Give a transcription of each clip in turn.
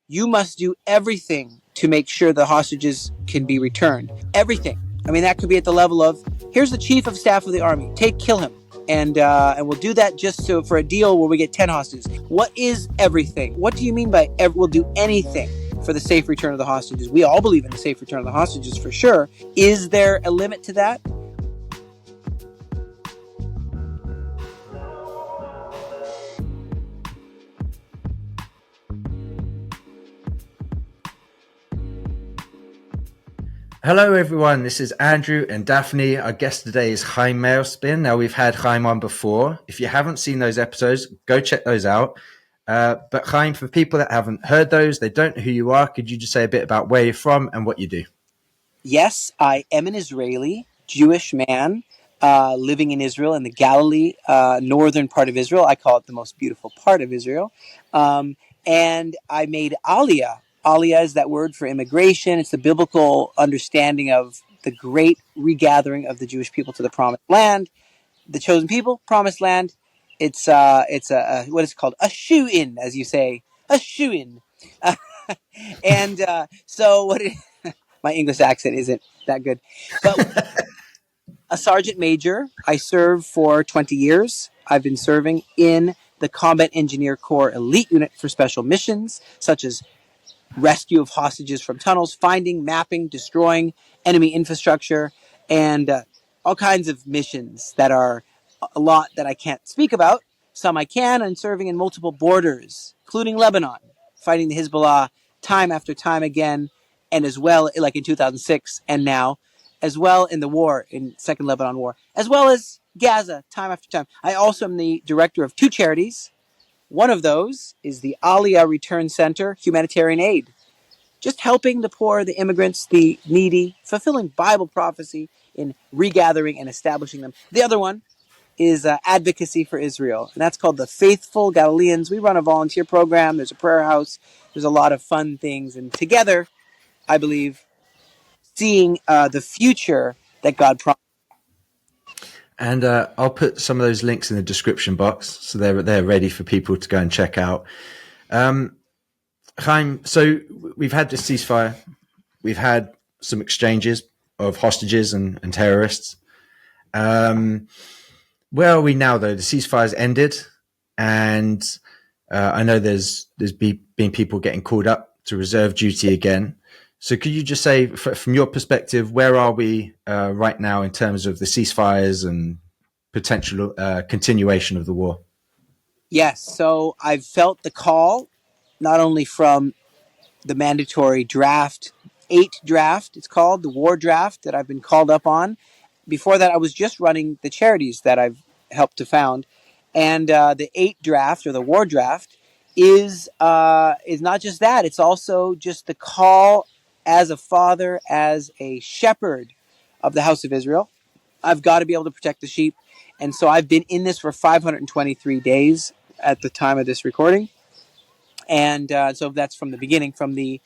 you must do everything to make sure the hostages can be returned. Everything. I mean, that could be at the level of, here's the chief of staff of the army. Kill him. And we'll do that just for a deal where we get 10 hostages. What is everything? What do you mean by we'll do anything for the safe return of the hostages? We all believe in the safe return of the hostages for sure. Is there a limit to that? Hello everyone, this is Andrew and Daphne. Our guest today is Chaim Malespin. Now, we've had Chaim on before. If you haven't seen those episodes, go check those out. But Chaim, for people that haven't heard those, they don't know who you are, could you just say a bit about where you're from and what you do? Yes, I am an Israeli Jewish man living in Israel, in the Galilee, northern part of Israel. I call it the most beautiful part of Israel. And I made Aliyah. Aliyah is that word for immigration. It's the biblical understanding of the great regathering of the Jewish people to the promised land, the chosen people, promised land. It's what is it called? A shoe-in, as you say, a shoe-in. And so what? My English accent isn't that good, but a sergeant major. I served for 20 years. I've been serving in the Combat Engineer Corps Elite Unit for special missions, such as rescue of hostages from tunnels, finding, mapping, destroying enemy infrastructure, and all kinds of missions that are a lot that I can't speak about. Some I can, and serving in multiple borders, including Lebanon, fighting the Hezbollah time after time again, and as well, like in 2006 and now, as well in the war, in Second Lebanon War, as well as Gaza, time after time. I also am the director of two charities. One of those is the Aliyah Return Center, Humanitarian Aid, just helping the poor, the immigrants, the needy, fulfilling Bible prophecy in regathering and establishing them. The other one is advocacy for Israel, and that's called the Faithful Galileans. We run a volunteer program. There's a prayer house. There's a lot of fun things, and together, I believe, seeing the future that God promised. And I'll put some of those links in the description box, so they're ready for people to go and check out. Chaim, so we've had this ceasefire. We've had some exchanges of hostages and terrorists. Where are we now, though? The ceasefire's ended, and I know there's been people getting called up to reserve duty again. So could you just say, from your perspective, where are we right now in terms of the ceasefires and potential continuation of the war? Yes, so I've felt the call, not only from the mandatory draft, 8 draft, it's called, the war draft that I've been called up on. Before that, I was just running the charities that I've helped to found. And the 8 draft, or the war draft, is not just that. It's also just the call as a father, as a shepherd of the house of Israel. I've got to be able to protect the sheep. And so I've been in this for 523 days at the time of this recording. And so that's from the beginning, from the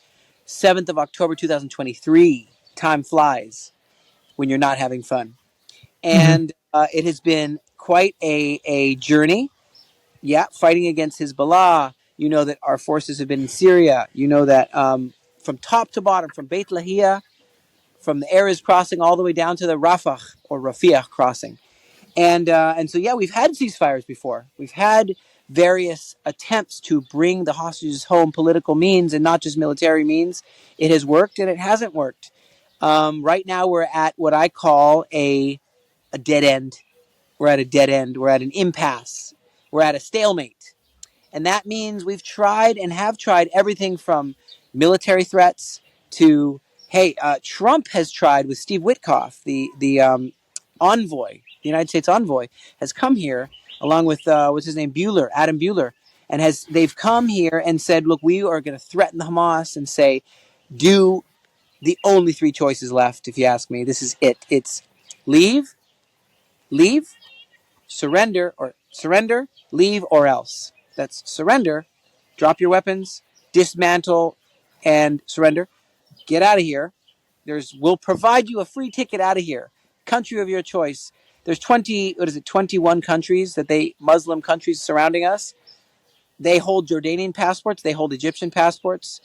7th of October, 2023. Time flies when you're not having fun. And it has been quite a journey. Yeah, fighting against Hezbollah. You know that our forces have been in Syria. You know that from top to bottom, from Beit Lahia, from the Erez crossing all the way down to the Rafah or Rafiah crossing. And so, yeah, we've had ceasefires before. We've had various attempts to bring the hostages home, political means and not just military means. It has worked and it hasn't worked. Right now we're at what I call a dead end. We're at a dead end. We're at an impasse. We're at a stalemate. And that means we've tried and have tried everything from military threats to, hey, Trump has tried with Steve Witkoff, the envoy, the United States envoy, has come here along with, what's his name, Adam Bueller, and they've come here and said, look, we are going to threaten the Hamas and say, do the only 3 choices left, if you ask me. This is it. It's leave, surrender, leave, or else. That's surrender, drop your weapons, dismantle, and surrender. Get out of here. We'll provide you a free ticket out of here. Country of your choice. There's 21 countries Muslim countries surrounding us. They hold Jordanian passports. They hold Egyptian passports.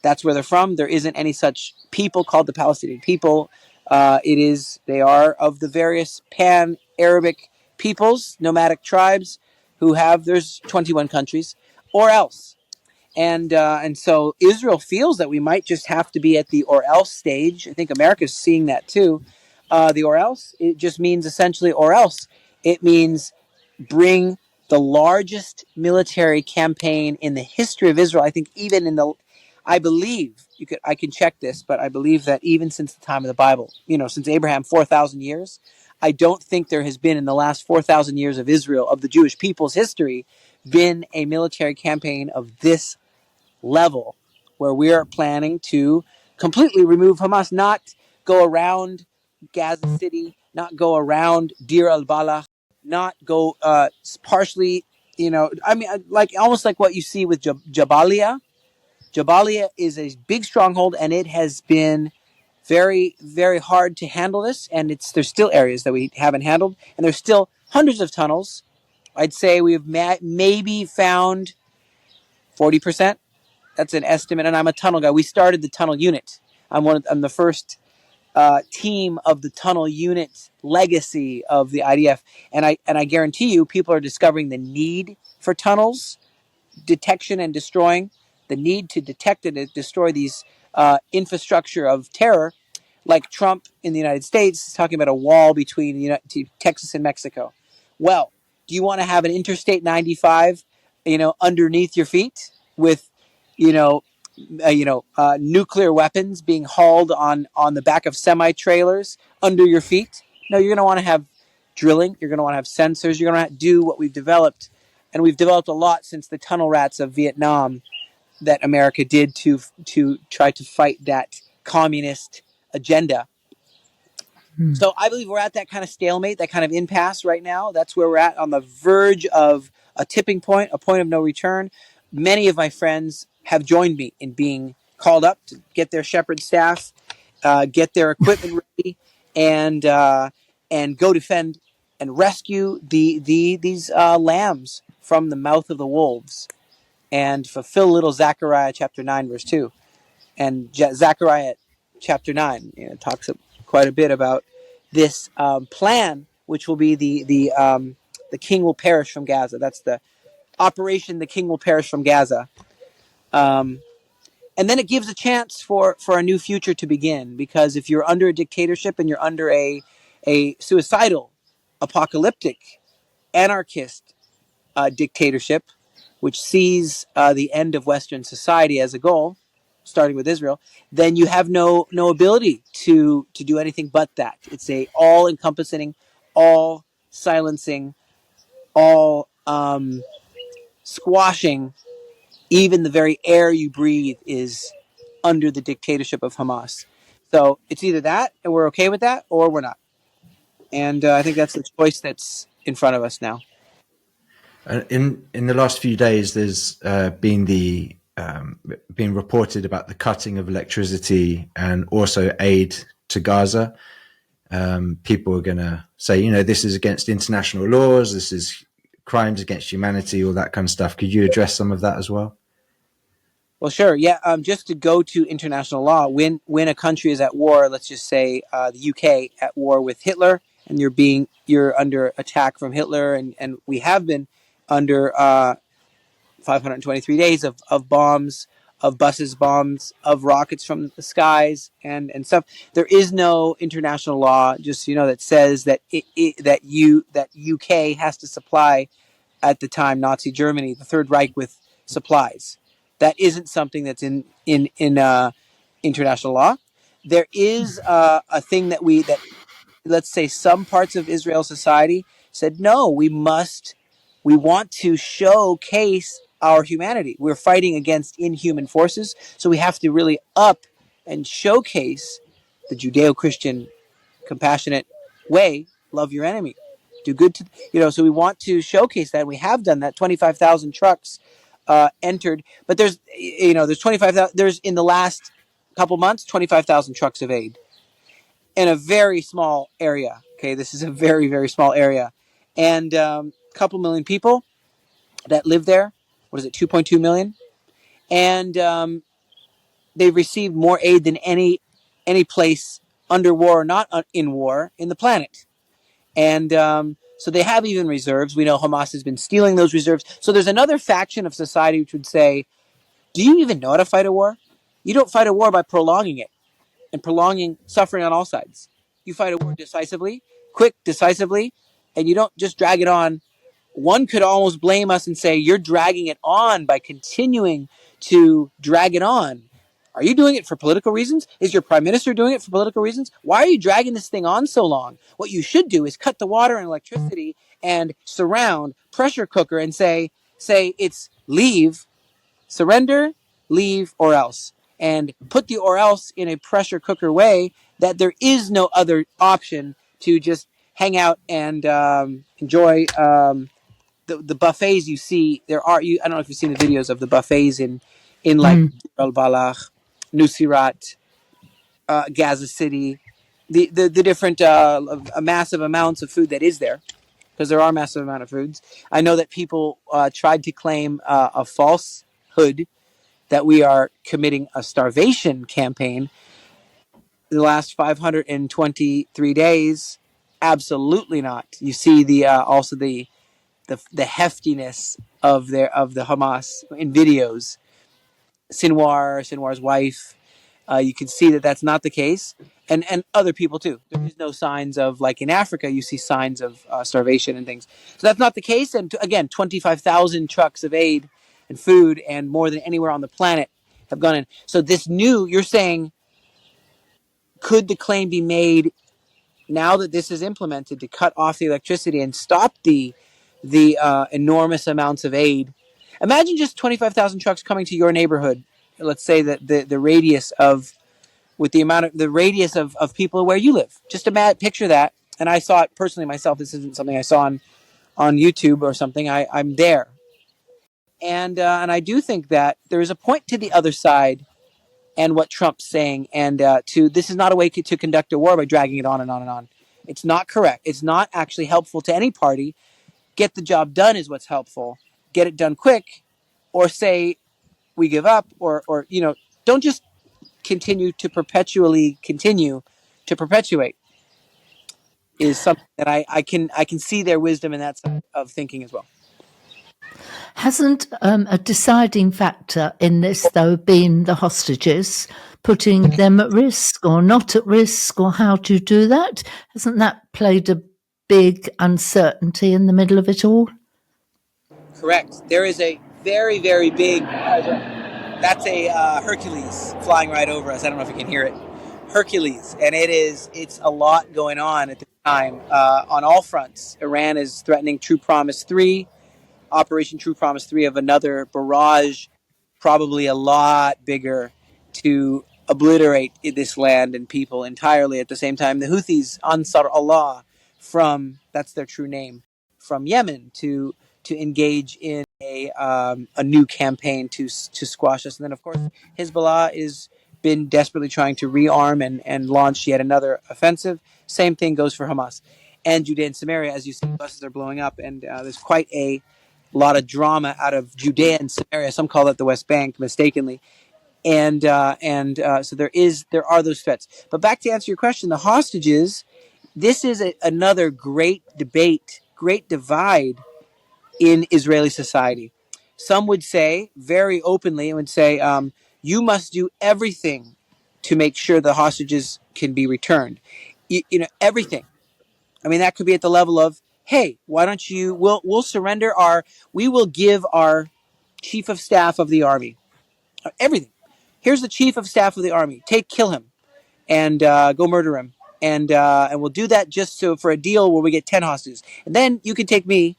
That's where they're from. There isn't any such people called the Palestinian people. They are of the various pan-Arabic peoples, nomadic tribes, who have, there's 21 countries, or else. And so Israel feels that we might just have to be at the or else stage. I think America's seeing that too. The or else, it just means essentially or else. It means bring the largest military campaign in the history of Israel. I think even in the, I believe I can check this, but I believe that even since the time of the Bible, since Abraham, 4,000 years, I don't think there has been in the last 4,000 years of Israel, of the Jewish people's history, been a military campaign of this level where we are planning to completely remove Hamas, not go around Gaza City, not go around Deir al-Balah, not go partially, like almost like what you see with Jabalia. Jabalia is a big stronghold, and it has been very, very hard to handle this. And there's still areas that we haven't handled, and there's still hundreds of tunnels. I'd say we've maybe found 40%. That's an estimate, and I'm a tunnel guy. We started the tunnel unit. I'm the first team of the tunnel unit legacy of the IDF, and I guarantee you, people are discovering the need for tunnels detection and destroying, the need to detect and destroy these infrastructure of terror, like Trump in the United States is talking about a wall between Texas and Mexico. Well, do you want to have an Interstate 95, underneath your feet with, you know, nuclear weapons being hauled on the back of semi trailers under your feet? No, you're going to want to have drilling. You're going to want to have sensors. You're going to do what we've developed, and we've developed a lot since the tunnel rats of Vietnam that America did to try to fight that communist agenda. So I believe we're at that kind of stalemate, that kind of impasse right now. That's where we're at, on the verge of a tipping point, a point of no return. Many of my friends have joined me in being called up to get their shepherd staff, get their equipment ready, and go defend and rescue these lambs from the mouth of the wolves, and fulfill little Zechariah chapter 9 verse 2. And Zechariah chapter 9 talks quite a bit about this plan, which will be the king will perish from Gaza. That's the operation. The king will perish from Gaza. And then it gives a chance for a new future to begin, because if you're under a dictatorship and you're under a suicidal, apocalyptic, anarchist dictatorship, which sees the end of Western society as a goal, starting with Israel, then you have no ability to do anything but that. It's a all encompassing, all silencing, all squashing. Even the very air you breathe is under the dictatorship of Hamas. So it's either that, and we're okay with that, or we're not. And I think that's the choice that's in front of us now. In the last few days, there's been reported about the cutting of electricity and also aid to Gaza. People are going to say, this is against international laws, this is crimes against humanity, all that kind of stuff. Could you address some of that as well? Well, sure. Yeah. Just to go to international law, when a country is at war, let's just say the UK at war with Hitler, and you're under attack from Hitler, and we have been under 523 days of bombs, of buses, bombs, of rockets from the skies, and stuff. There is no international law, just that says that that UK has to supply, at the time Nazi Germany, the Third Reich, with supplies. That isn't something that's in international law. There is a thing that let's say some parts of Israel society said, no, we want to showcase our humanity. We're fighting against inhuman forces, so we have to really up and showcase the Judeo-Christian compassionate way. Love your enemy, do good to so we want to showcase that. We have done that. 25,000 trucks entered, but there's 25,000. There's, in the last couple months, 25,000 trucks of aid in a very small area. Okay, this is a very, very small area, and a couple million people that live there. what is it, 2.2 million, and they've received more aid than any place under war or not in war in the planet. And so they have even reserves. We know Hamas has been stealing those reserves. So there's another faction of society which would say, do you even know how to fight a war? You don't fight a war by prolonging it and prolonging suffering on all sides. You fight a war decisively, quick, decisively, and you don't just drag it on. One could almost blame us and say, you're dragging it on by continuing to drag it on. Are you doing it for political reasons? Is your prime minister doing it for political reasons? Why are you dragging this thing on so long? What you should do is cut the water and electricity and surround, pressure cooker, and say it's leave, surrender, leave, or else. And put the or else in a pressure cooker way that there is no other option to just hang out and enjoy the buffets you see. I don't know if you've seen the videos of the buffets in like Mm. Al Balach, Nusirat, Gaza City, the different massive amounts of food that is there, because there are massive amount of foods. I know that people tried to claim a falsehood that we are committing a starvation campaign the last 523 days. Absolutely not. You see the also the heftiness of the Hamas in videos. Sinwar's wife. You can see that that's not the case, and other people too. There is no signs of, like in Africa, you see signs of starvation and things. So that's not the case. And again, 25,000 trucks of aid and food, and more than anywhere on the planet, have gone in. So you're saying, could the claim be made now that this is implemented to cut off the electricity and stop the enormous amounts of aid? Imagine just 25,000 trucks coming to your neighborhood. Let's say that the radius of with the amount of the radius of people where you live. Just picture that. And I saw it personally myself. This isn't something I saw on YouTube or something. I'm there, and I do think that there is a point to the other side and what Trump's saying. And to this is not a way to conduct a war by dragging it on and on and on. It's not correct. It's not actually helpful to any party. Get the job done is what's helpful. Get it done quick, or say we give up, or don't just continue to perpetuate, is something that I can see their wisdom in that side of thinking as well. Hasn't a deciding factor in this, though, been the hostages, putting them at risk or not at risk, or how to do that? Hasn't that played a big uncertainty in the middle of it all? Correct. There is a very, very big. That's a Hercules flying right over us. I don't know if you can hear it. Hercules, and it's a lot going on at the time on all fronts. Iran is threatening True Promise 3, Operation True Promise 3, of another barrage, probably a lot bigger, to obliterate this land and people entirely. At the same time, the Houthis, Ansar Allah, that's their true name, from Yemen, to engage in a new campaign to squash us. And then, of course, Hezbollah is been desperately trying to rearm and launch yet another offensive. Same thing goes for Hamas and Judea and Samaria. As you see, buses are blowing up, and there's quite a lot of drama out of Judea and Samaria. Some call it the West Bank mistakenly, and so there are those threats. But back to answer your question, the hostages. This is another great debate, great divide in Israeli society. Some would say very openly, and would say, you must do everything to make sure the hostages can be returned. Everything. I mean, that could be at the level of, hey, why don't you? We'll surrender we will give our chief of staff of the army everything. Here's the chief of staff of the army. Kill him, and go murder him, and we'll do that just so for a deal where we get 10 hostages, and then you can take me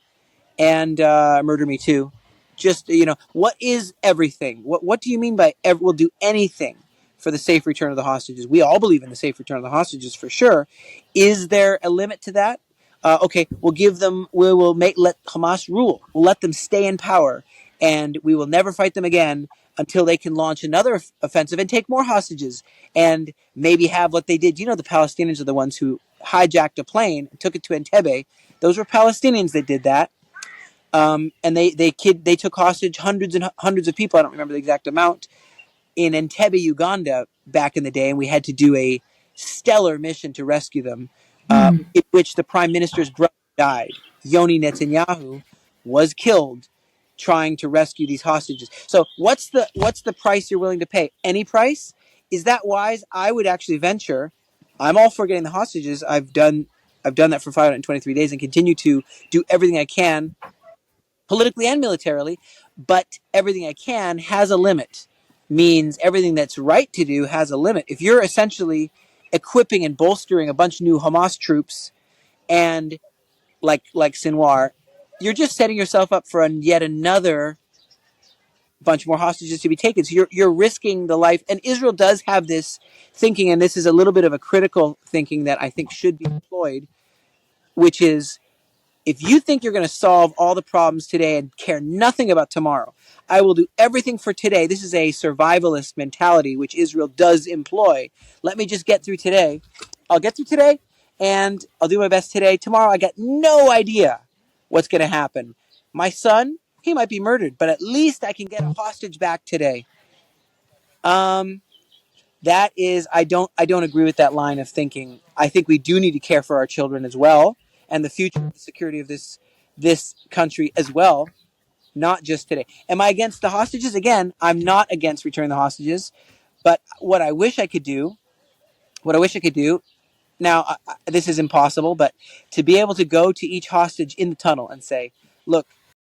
and murder me too. Just what is everything? What do you mean by we'll do anything for the safe return of the hostages? We all believe in the safe return of the hostages for sure. Is there a limit to that? Okay, we'll give them. We will let Hamas rule. We'll let them stay in power, and we will never fight them again until they can launch another offensive and take more hostages, and maybe have what they did. The Palestinians are the ones who hijacked a plane and took it to Entebbe. Those were Palestinians that did that. And they took hostage hundreds and hundreds of people. I don't remember the exact amount, in Entebbe, Uganda, back in the day, and we had to do a stellar mission to rescue them, in which the prime minister's brother died. Yoni Netanyahu was killed trying to rescue these hostages. So what's the price you're willing to pay? Any price? Is that wise? I would actually venture. I'm all for getting the hostages. I've done that for 523 days and continue to do everything I can politically and militarily, but everything I can has a limit. Means everything that's right to do has a limit. If you're essentially equipping and bolstering a bunch of new Hamas troops, and like Sinwar, you're just setting yourself up for yet another bunch more hostages to be taken. So you're risking the life. And Israel does have this thinking, and this is a little bit of a critical thinking that I think should be employed, which is, if you think you're going to solve all the problems today and care nothing about tomorrow, I will do everything for today. This is a survivalist mentality, which Israel does employ. Let me just get through today. I'll get through today, and I'll do my best today. Tomorrow, I got no idea what's going to happen. My son, he might be murdered, but at least I can get a hostage back today. That is, I don't agree with that line of thinking. I think we do need to care for our children as well, and the future the security of this country as well, not just today. Am I against the hostages? Again, I'm not against returning the hostages, but what I wish I could do now, this is impossible, but to be able to go to each hostage in the tunnel and say, look,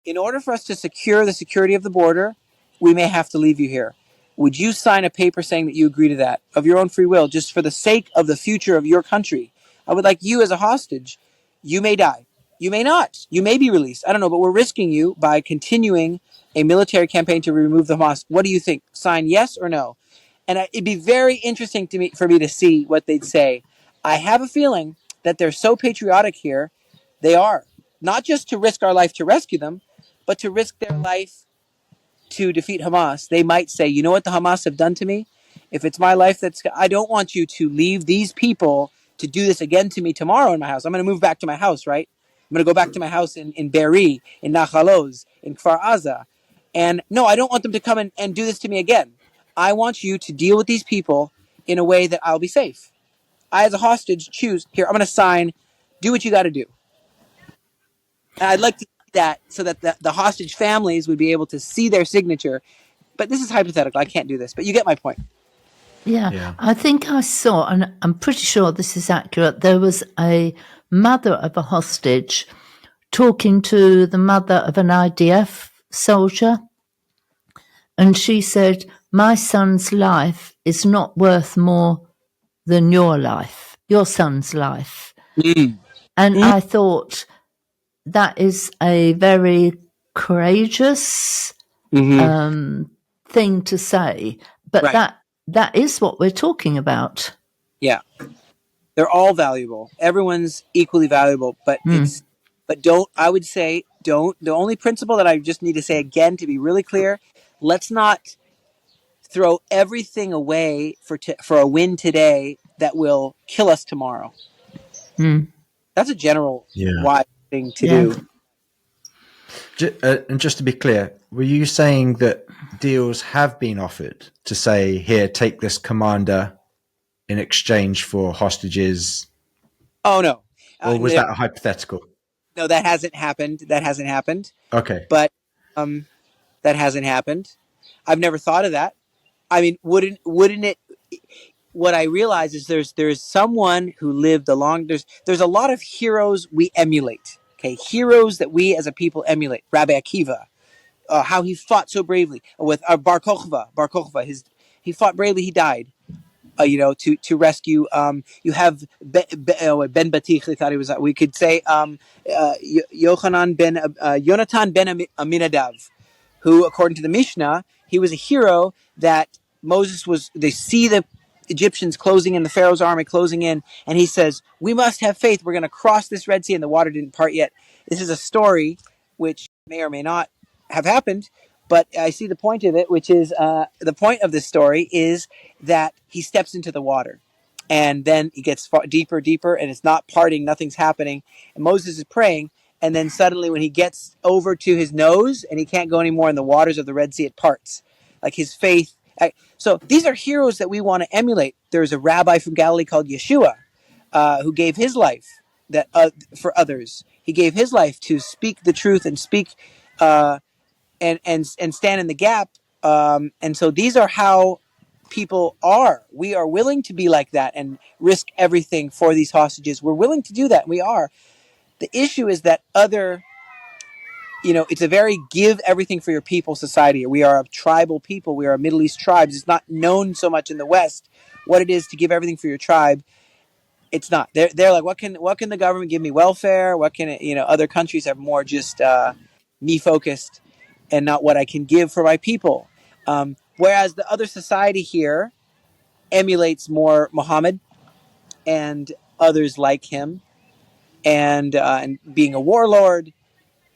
in order for us to secure the security of the border, we may have to leave you here. Would you sign a paper saying that you agree to that of your own free will, just for the sake of the future of your country? I would like you as a hostage. You may die. You may not. You may be released. I don't know, but we're risking you by continuing a military campaign to remove the Hamas. What do you think? Sign yes or no? And it'd be very interesting for me to see what they'd say. I have a feeling that they're so patriotic here. They are, not just to risk our life to rescue them, but to risk their life to defeat Hamas. They might say, you know what the Hamas have done to me? If it's my life, I don't want you to leave these people to do this again to me tomorrow in my house. I'm going to move back to my house, right? I'm going to go back to my house in Be'eri, in Nachaloz, in Kfar Aza. And no, I don't want them to come and do this to me again. I want you to deal with these people in a way that I'll be safe. I, as a hostage, choose, here, I'm going to sign, do what you got to do. And I'd like to see that so that the hostage families would be able to see their signature. But this is hypothetical. I can't do this. But you get my point. Yeah, I think I saw, and I'm pretty sure this is accurate, there was a mother of a hostage talking to the mother of an IDF soldier, and she said, my son's life is not worth more than your life, your son's life. Mm. And I thought that is a very courageous thing to say, but Right. that is what we're talking about. Yeah. They're all valuable. Everyone's equally valuable. But I would say, the only principle that I just need to say again to be really clear, let's not throw everything away for a win today that will kill us tomorrow. That's a general wise thing to do. And just to be clear, were you saying that deals have been offered to say, here, take this commander in exchange for hostages? Oh, no. Or was that a hypothetical? No, that hasn't happened. Okay. But that hasn't happened. I've never thought of that. I mean, wouldn't it? What I realize is there's someone who lived there's a lot of heroes we emulate. Okay, heroes that we as a people emulate. Rabbi Akiva, how he fought so bravely with Bar Kokhba. He fought bravely. He died. To rescue. You have Ben Batich. They thought he was. We could say Yonatan ben Aminadav, who, according to the Mishnah, he was a hero that Moses was. They see the Egyptians closing in, the Pharaoh's army closing in, and he says, "We must have faith. We're going to cross this Red Sea, and the water didn't part yet." This is a story which may or may not have happened, but I see the point of it, which is the point of this story is that he steps into the water, and then he gets deeper, and it's not parting, nothing's happening, and Moses is praying, and then suddenly when he gets over to his nose and he can't go anymore in the waters of the Red Sea, it parts. Like his faith. So these are heroes that we want to emulate. There's a rabbi from Galilee called Yeshua, who gave his life that for others. He gave his life to speak the truth and speak and stand in the gap. And so these are how people are. We are willing to be like that and risk everything for these hostages. We're willing to do that. We are. The issue is that it's a very give everything for your people society. We are a tribal people. We are a Middle East tribes. It's not known so much in the West what it is to give everything for your tribe. It's not. They're like, what can the government give me? Welfare? What can other countries have more just me focused and not what I can give for my people. Whereas the other society here emulates more Muhammad and others like him, and being a warlord.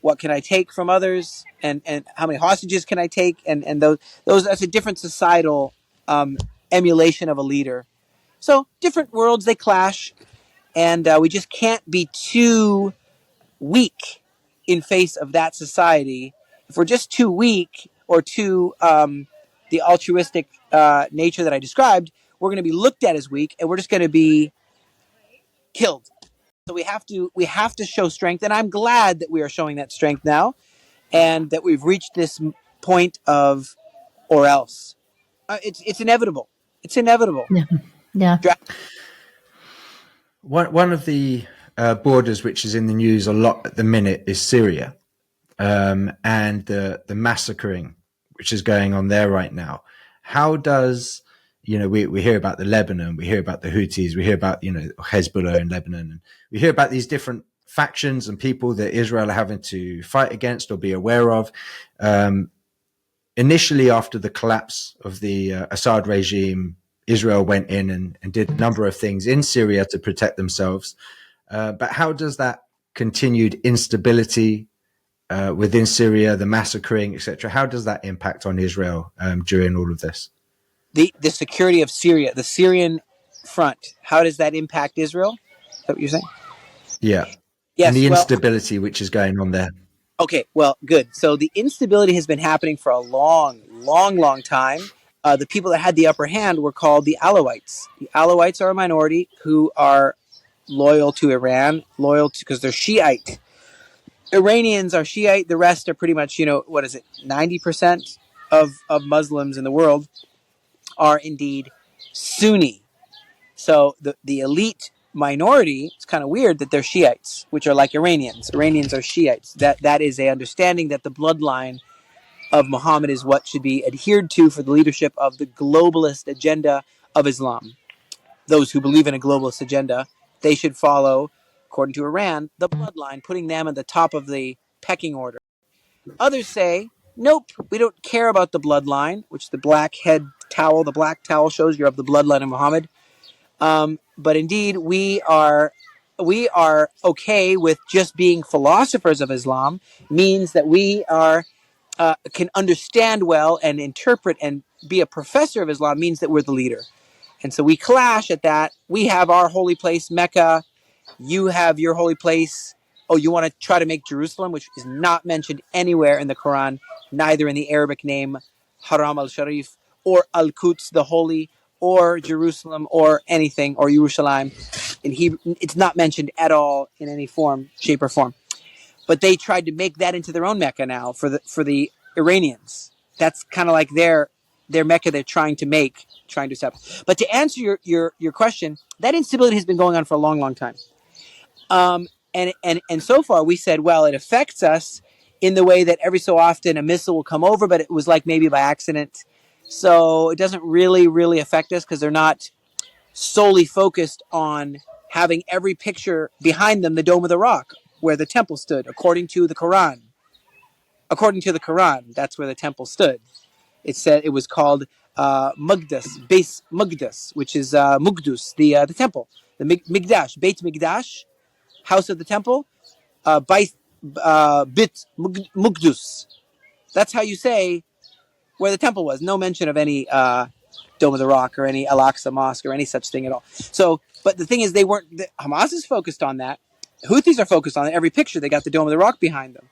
What can I take from others, and how many hostages can I take? And those that's a different societal emulation of a leader. So different worlds, they clash, and we just can't be too weak in face of that society. If we're just too weak or too the altruistic nature that I described, we're going to be looked at as weak, and we're just going to be killed. So we have to show strength, and I'm glad that we are showing that strength now, and that we've reached this point of or else. It's inevitable. It's inevitable. Yeah. Yeah. One of the borders which is in the news a lot at the minute is Syria, and the massacring which is going on there right now. How does we hear about the Lebanon, we hear about the Houthis, we hear about Hezbollah in Lebanon, and we hear about these different factions and people that Israel are having to fight against or be aware of. Initially, after the collapse of the Assad regime, Israel went in and did a number of things in Syria to protect themselves. But how does that continued instability within Syria, the massacring, etc., how does that impact on Israel during all of this? The security of Syria, the Syrian front, how does that impact Israel? Is that what you're saying? Yeah. And Yes. the Well, instability which is going on there. okay. Well, good. So the instability has been happening for a long, long, long time. The people that had the upper hand were called the Alawites. The Alawites are a minority who are loyal to Iran, because they're Shiite. Iranians are Shiite. The rest are pretty much, what is it, 90% of Muslims in the world are indeed Sunni. So the elite minority, it's kind of weird that they're Shiites, which are like Iranians. Iranians are Shiites. That is a understanding that the bloodline of Muhammad is what should be adhered to for the leadership of the globalist agenda of Islam. Those who believe in a globalist agenda, they should follow, according to Iran, the bloodline, putting them at the top of the pecking order. Others say, nope, we don't care about the bloodline, which the black towel shows you're of the bloodline of Muhammad. But indeed, we are okay with just being philosophers of Islam. Means that we can understand well and interpret and be a professor of Islam. Means that we're the leader. And so we clash at that. We have our holy place, Mecca. You have your holy place. Oh, you want to try to make Jerusalem, which is not mentioned anywhere in the Quran, neither in the Arabic name Haram al-Sharif or Al-Quds, the holy, or Jerusalem, or anything, or Yerushalayim. In Hebrew, it's not mentioned at all in any form, shape, or form. But they tried to make that into their own Mecca now for the Iranians. That's kind of like their Mecca they're trying to establish. But to answer your question, that instability has been going on for a long, long time. And so far we said, well, it affects us in the way that every so often a missile will come over, but it was like maybe by accident. So it doesn't really affect us because they're not solely focused on having every picture behind them, the Dome of the Rock, where the temple stood, according to the Quran. According to the Quran, that's where the temple stood. It said it was called Mugdas, Base Mugdas, which is Mugdus, the temple, the Migdash, Beit Migdash, house of the temple, Bit Mugdus. That's how you say where the temple was. No mention of any Dome of the Rock or any Al-Aqsa Mosque or any such thing at all. So, but the thing is, Hamas is focused on that. Houthis are focused on it. Every picture, they got the Dome of the Rock behind them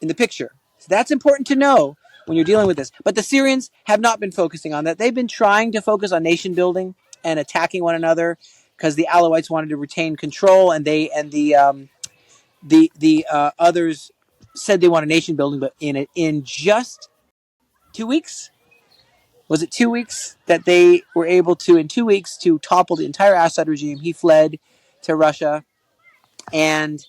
in the picture. So that's important to know when you're dealing with this. But the Syrians have not been focusing on that. They've been trying to focus on nation building and attacking one another because the Alawites wanted to retain control, and the others said they want a nation building. But in just 2 weeks, was it 2 weeks that they were able to, in 2 weeks, to topple the entire Assad regime? He fled to Russia, and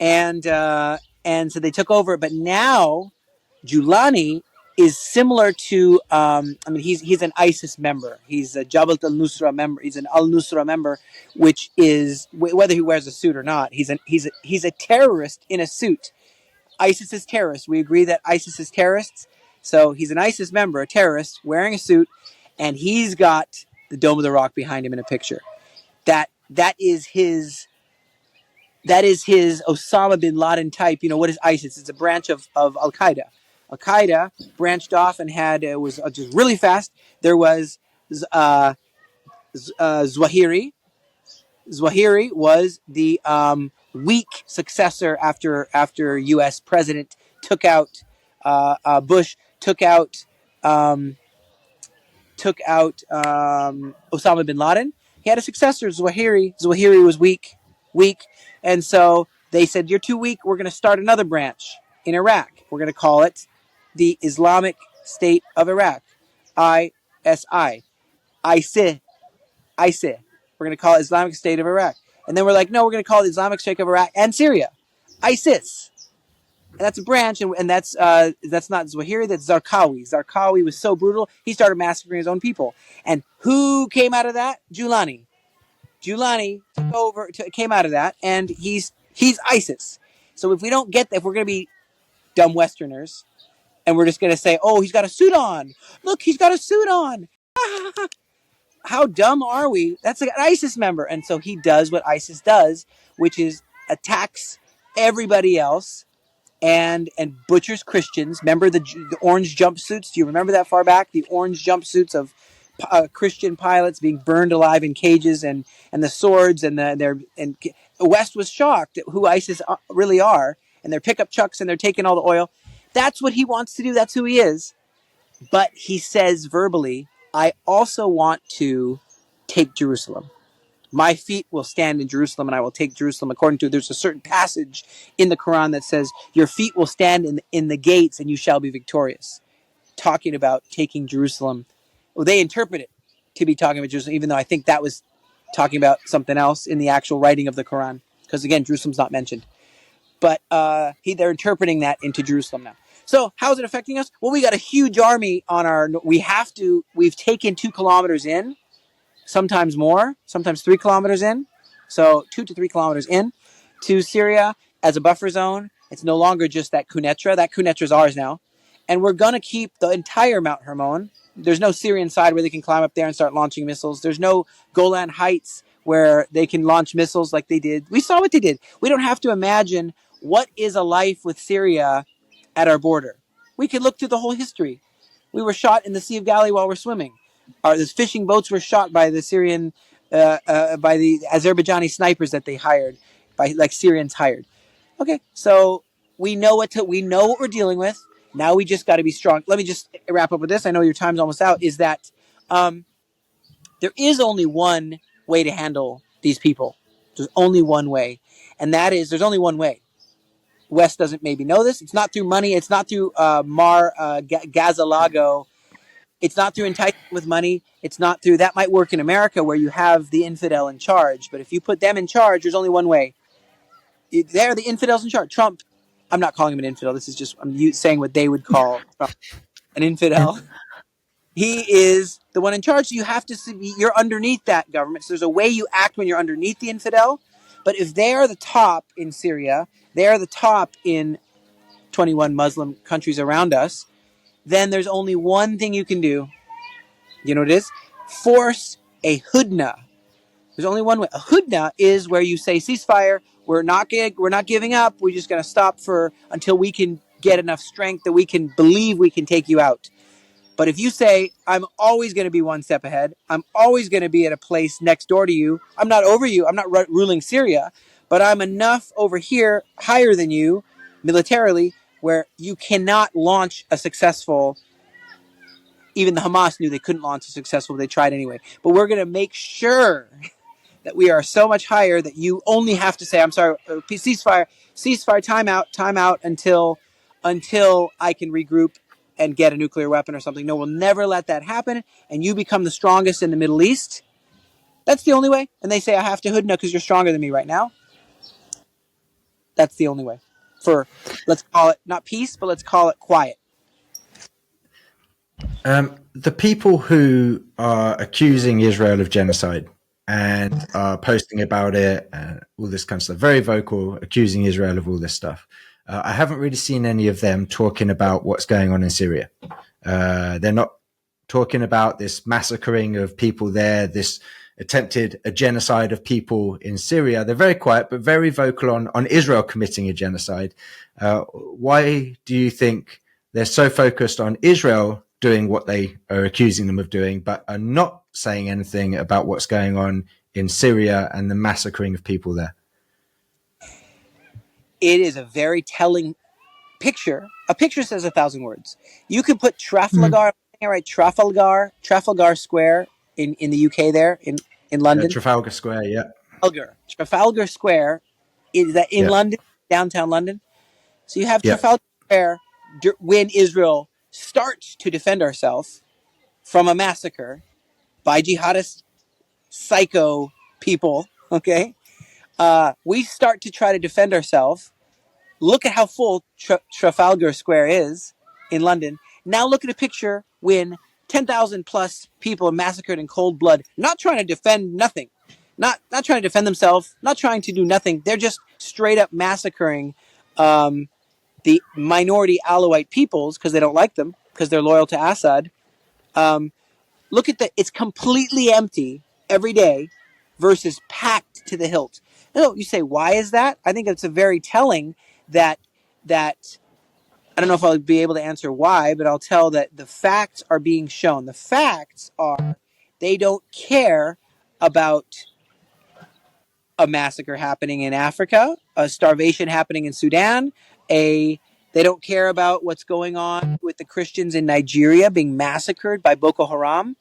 and so they took over. But now Julani is similar to, I mean, he's an ISIS member. He's a Jabhat al-Nusra member. He's an al-Nusra member, which is, whether he wears a suit or not, he's a terrorist in a suit. ISIS is terrorist. We agree that ISIS is terrorists. So he's an ISIS member, a terrorist, wearing a suit, and he's got the Dome of the Rock behind him in a picture. That is his Osama bin Laden type. You know, what is ISIS? It's a branch of Al Qaeda. Al Qaeda branched off and had, it was just really fast. There was Zawahiri. Zawahiri was the weak successor after U.S. president took out Bush, um, took out Osama bin Laden. He had a successor, Zawahiri. Zawahiri was weak, and so they said, "You're too weak. We're going to start another branch in Iraq. We're going to call it the Islamic State of Iraq, ISI, ISIS, ISIS. We're going to call it Islamic State of Iraq." And then we're like, "No, we're going to call it Islamic State of Iraq and Syria, ISIS." And that's a branch, and that's not Zawahiri, that's Zarqawi. Zarqawi was so brutal, he started massacring his own people. And who came out of that? Julani. Julani came out of that, and he's ISIS. So if we don't get that, if we're going to be dumb Westerners, and we're just going to say, "Oh, he's got a suit on. Look, he's got a suit on." How dumb are we? That's an ISIS member. And so he does what ISIS does, which is attacks everybody else and butchers Christians. Remember the orange jumpsuits? Do you remember that far back? The orange jumpsuits of Christian pilots being burned alive in cages, and the swords, and the West was shocked at who ISIS really are, and their pickup trucks, and they're taking all the oil. That's what he wants to do. That's who he is. But he says verbally, "I also want to take Jerusalem. My feet will stand in Jerusalem, and I will take Jerusalem." According to, there's a certain passage in the Quran that says, "Your feet will stand in the gates, and you shall be victorious." Talking about taking Jerusalem. Well, they interpret it to be talking about Jerusalem, even though I think that was talking about something else in the actual writing of the Quran. Because again, Jerusalem's not mentioned. But they're interpreting that into Jerusalem now. So how is it affecting us? Well, we got a huge army on our. We've taken 2 kilometers in, sometimes more, sometimes 3 kilometers in. So 2 to 3 kilometers in to Syria as a buffer zone. It's no longer just that Quneitra. That Quneitra is ours now. And we're going to keep the entire Mount Hermon. There's no Syrian side where they can climb up there and start launching missiles. There's no Golan Heights where they can launch missiles like they did. We saw what they did. We don't have to imagine what is a life with Syria at our border. We could look through the whole history. We were shot in the Sea of Galilee while we're swimming. The fishing boats were shot by the Syrian, by the Azerbaijani snipers that they hired, like Syrians hired. Okay, so we know what we're dealing with. Now we just got to be strong. Let me just wrap up with this. I know your time's almost out. Is that there is only one way to handle these people. There's only one way, and that is there's only one way. West doesn't maybe know this. It's not through money. It's not through Gazalago. It's not through enticement with money. It's not through, that might work in America where you have the infidel in charge. But if you put them in charge, there's only one way. They're the infidels in charge. Trump, I'm not calling him an infidel. This is just, I'm saying what they would call Trump an infidel. He is the one in charge. So you have to see, you're underneath that government. So there's a way you act when you're underneath the infidel. But if they are the top in Syria, they are the top in 21 Muslim countries around us, then there's only one thing you can do. You know what it is? Force a hudna. There's only one way. A hudna is where you say, ceasefire, we're not giving up. We're just going to stop until we can get enough strength that we can believe we can take you out. But if you say, I'm always going to be one step ahead, I'm always going to be at a place next door to you, I'm not over you, I'm not ruling Syria, but I'm enough over here higher than you militarily where you cannot launch a successful. Even the Hamas knew they couldn't launch a successful, they tried anyway. But we're going to make sure that we are so much higher that you only have to say, I'm sorry, ceasefire, timeout until I can regroup and get a nuclear weapon or something. No, we'll never let that happen. And you become the strongest in the Middle East. That's the only way. And they say, I have to Hudna because you're stronger than me right now. That's the only way for, let's call it not peace, but let's call it quiet. The people who are accusing Israel of genocide and are posting about it and all this kind of stuff, very vocal, accusing Israel of all this stuff. I haven't really seen any of them talking about what's going on in Syria. They're not talking about this massacring of people there, this attempted a genocide of people in Syria. They're very quiet, but very vocal on Israel committing a genocide. Why do you think they're so focused on Israel doing what they are accusing them of doing, but are not saying anything about what's going on in Syria and the massacring of people there? It is a very telling picture. A picture says 1,000 words. You could put Trafalgar Square in the UK there in London. Trafalgar Square, yeah. Trafalgar Square is that in Yeah. London, downtown London. So you have Yeah. Trafalgar Square when Israel starts to defend ourselves from a massacre by jihadist psycho people. Okay, we start to try to defend ourselves. Look at how full Trafalgar Square is in London. Now look at a picture when 10,000 plus people are massacred in cold blood, not trying to defend nothing, not trying to defend themselves, not trying to do nothing. They're just straight up massacring the minority Alawite peoples because they don't like them because they're loyal to Assad. Look at it's completely empty every day versus packed to the hilt. You say, why is that? I think it's a very telling that I don't know if I'll be able to answer why, but I'll tell that the facts are being shown. The facts are they don't care about a massacre happening in Africa, a starvation happening in Sudan, they don't care about what's going on with the Christians in Nigeria being massacred by Boko Haram.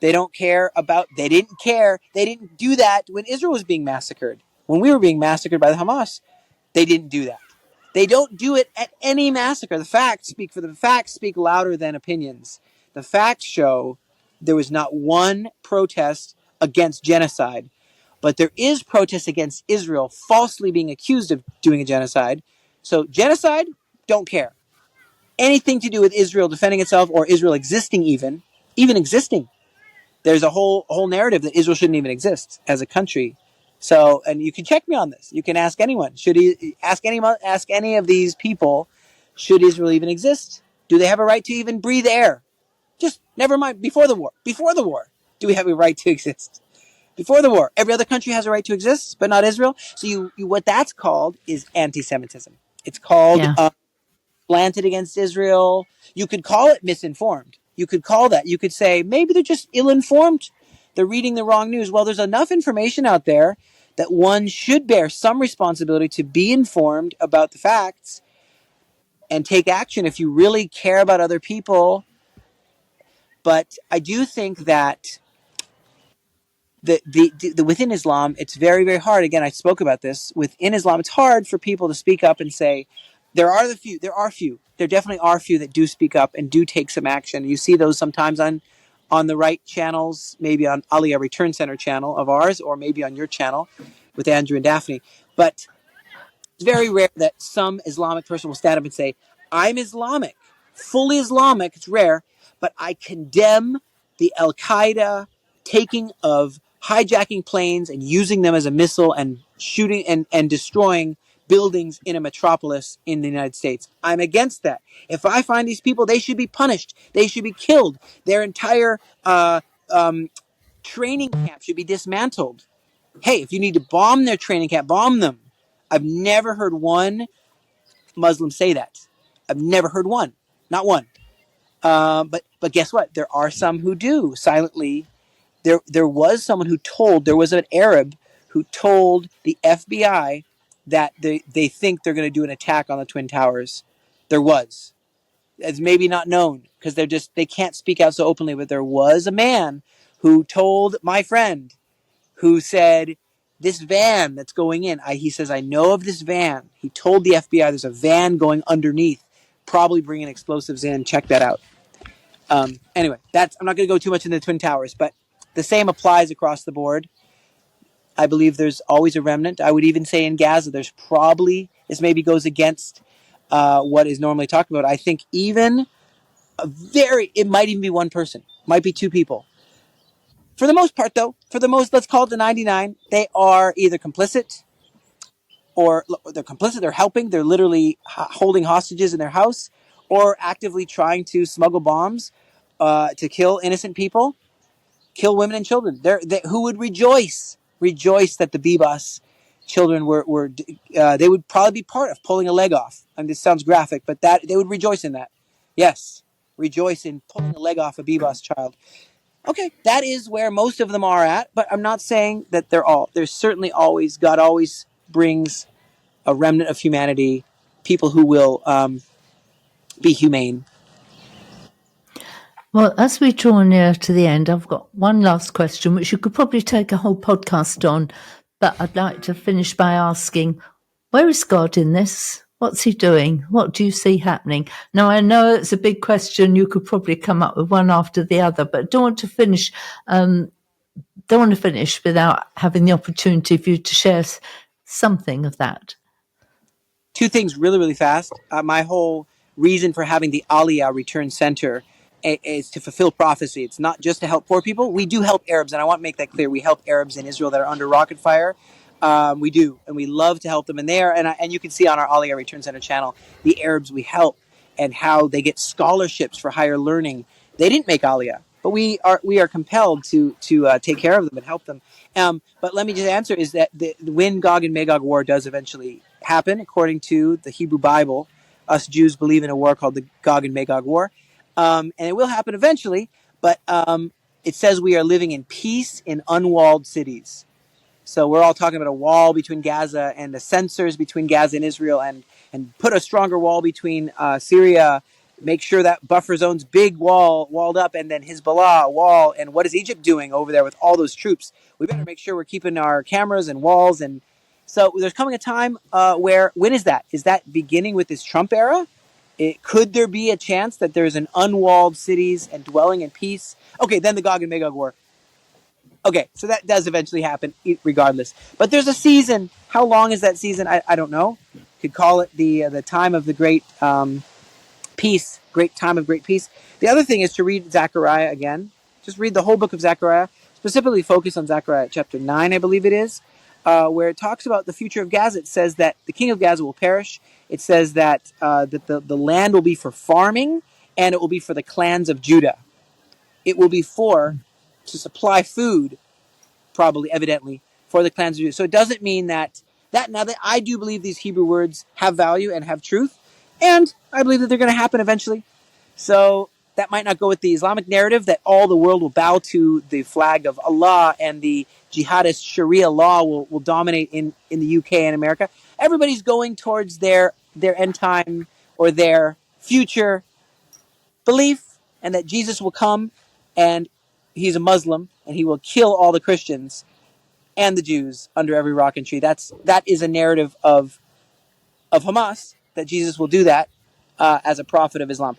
They don't care about, they didn't do that when Israel was being massacred. When we were being massacred by the Hamas, they didn't do that. They don't do it at any massacre. The facts speak louder than opinions. The facts show there was not one protest against genocide, but there is protest against Israel falsely being accused of doing a genocide. So genocide, don't care. Anything to do with Israel defending itself or Israel existing even existing. There's a whole narrative that Israel shouldn't even exist as a country. So, and you can check me on this. You can ask anyone. Should he ask any of these people? Should Israel even exist? Do they have a right to even breathe air? Just never mind. Before the war, do we have a right to exist? Before the war, every other country has a right to exist, but not Israel. So you what that's called is anti-Semitism. It's called Yeah. slanted against Israel. You could call it misinformed. You could call that. You could say maybe they're just ill-informed. They're reading the wrong news. Well, there's enough information out there that one should bear some responsibility to be informed about the facts and take action if you really care about other people. But I do think that the within Islam, it's very, very hard. Again, I spoke about this. Within Islam, it's hard for people to speak up and say, there are few. There definitely are few that do speak up and do take some action. You see those sometimes on the right channels, maybe on Aliyah Return Center channel of ours, or maybe on your channel with Andrew and Daphne. But it's very rare that some Islamic person will stand up and say, I'm Islamic, fully Islamic. It's rare, but I condemn the Al Qaeda taking of hijacking planes and using them as a missile and shooting and destroying buildings in a metropolis in the United States. I'm against that. If I find these people, they should be punished. They should be killed. Their entire training camp should be dismantled. Hey, if you need to bomb their training camp, bomb them. I've never heard one Muslim say that. I've never heard one, not one. But guess what? There are some who do silently. There was someone who told. There was an Arab who told the FBI that they think they're going to do an attack on the Twin Towers. There was. It's maybe not known because they can't speak out so openly, but there was a man who told my friend, who said, this van that's going in, he says, I know of this van. He told the FBI there's a van going underneath, probably bringing explosives in. Check that out. Anyway, I'm not going to go too much into the Twin Towers, but the same applies across the board. I believe there's always a remnant. I would even say in Gaza, there's probably, this maybe goes against what is normally talked about. I think even it might even be one person, might be two people. For the most part, though, let's call it the 99, they are either complicit or they're helping, they're literally holding hostages in their house or actively trying to smuggle bombs to kill innocent people, kill women and children. Who would rejoice that the Bebas children were they would probably be part of pulling a leg off. I mean, this sounds graphic, but that they would rejoice in that. Yes, rejoice in pulling a leg off a Bebas child. Okay, that is where most of them are at, but I'm not saying that they're all. There's certainly always, God always brings a remnant of humanity, people who will be humane. Well, as we draw near to the end, I've got one last question, which you could probably take a whole podcast on, but I'd like to finish by asking, where is God in this? What's he doing? What do you see happening? Now, I know it's a big question. You could probably come up with one after the other, but don't want to finish without having the opportunity for you to share something of that. Two things really, really fast. My whole reason for having the Aliyah Return Center is to fulfill prophecy. It's not just to help poor people. We do help Arabs, and I want to make that clear. We help Arabs in Israel that are under rocket fire. We do, and we love to help them in there. And you can see on our Aliyah Return Center channel the Arabs we help and how they get scholarships for higher learning. They didn't make Aliyah, but we are compelled to take care of them and help them. But let me just answer is that when Gog and Magog war does eventually happen, according to the Hebrew Bible, us Jews believe in a war called the Gog and Magog war, and it will happen eventually. But it says we are living in peace in unwalled cities. So we're all talking about a wall between Gaza and the sensors between Gaza and Israel, and put a stronger wall between Syria. Make sure that buffer zone's big walled up, and then Hezbollah wall. And what is Egypt doing over there with all those troops? We better make sure we're keeping our cameras and walls. And so there's coming a time when is that? Is that beginning with this Trump era? Could there be a chance that there's an unwalled cities and dwelling in peace? Okay, then the Gog and Magog war. Okay, so that does eventually happen regardless. But there's a season. How long is that season? I don't know. Could call it the time of the great peace, great time of great peace. The other thing is to read Zechariah again. Just read the whole book of Zechariah, specifically focus on Zechariah chapter 9, I believe it is, where it talks about the future of Gaza. It says that the king of Gaza will perish. It says that the land will be for farming, and it will be for the clans of Judah. It will be to supply food, probably, evidently, for the clans of Judah. So it doesn't mean that now that I do believe these Hebrew words have value and have truth, and I believe that they're going to happen eventually. So that might not go with the Islamic narrative that all the world will bow to the flag of Allah and the jihadist Sharia law will dominate in the UK and America. Everybody's going towards their end time or their future belief, and that Jesus will come and he's a Muslim and he will kill all the Christians and the Jews under every rock and tree. That is a narrative of Hamas, that Jesus will do that as a prophet of Islam.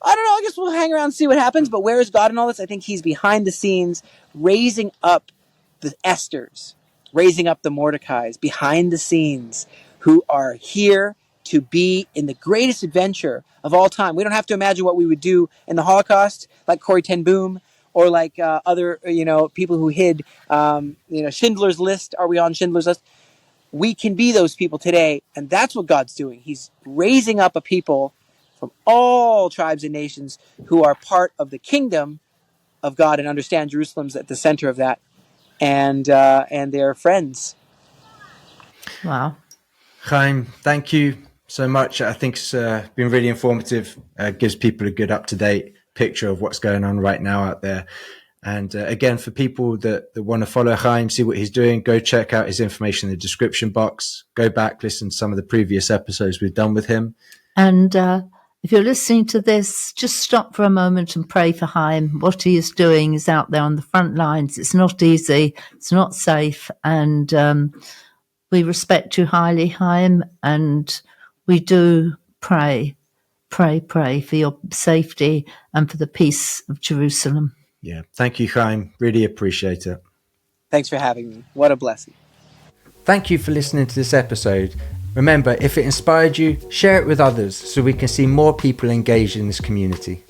I don't know. I guess we'll hang around and see what happens. But where is God in all this? I think he's behind the scenes raising up the Esthers, raising up the Mordecais, behind the scenes, who are here to be in the greatest adventure of all time. We don't have to imagine what we would do in the Holocaust, like Corrie ten Boom, or like other people who hid. Schindler's List. Are we on Schindler's List? We can be those people today, and that's what God's doing. He's raising up a people from all tribes and nations who are part of the kingdom of God and understand Jerusalem's at the center of that, and they're friends. Wow. Chaim, thank you so much. I think it's been really informative. Gives people a good up-to-date picture of what's going on right now out there. And again, for people that want to follow Chaim, see what he's doing, go check out his information in the description box. Go back, listen to some of the previous episodes we've done with him. And if you're listening to this, just stop for a moment and pray for Chaim. What he is doing is out there on the front lines. It's not easy. It's not safe. And we respect you highly, Chaim. And we do pray for your safety and for the peace of Jerusalem. Yeah. Thank you, Chaim. Really appreciate it. Thanks for having me. What a blessing. Thank you for listening to this episode. Remember, if it inspired you, share it with others so we can see more people engaged in this community.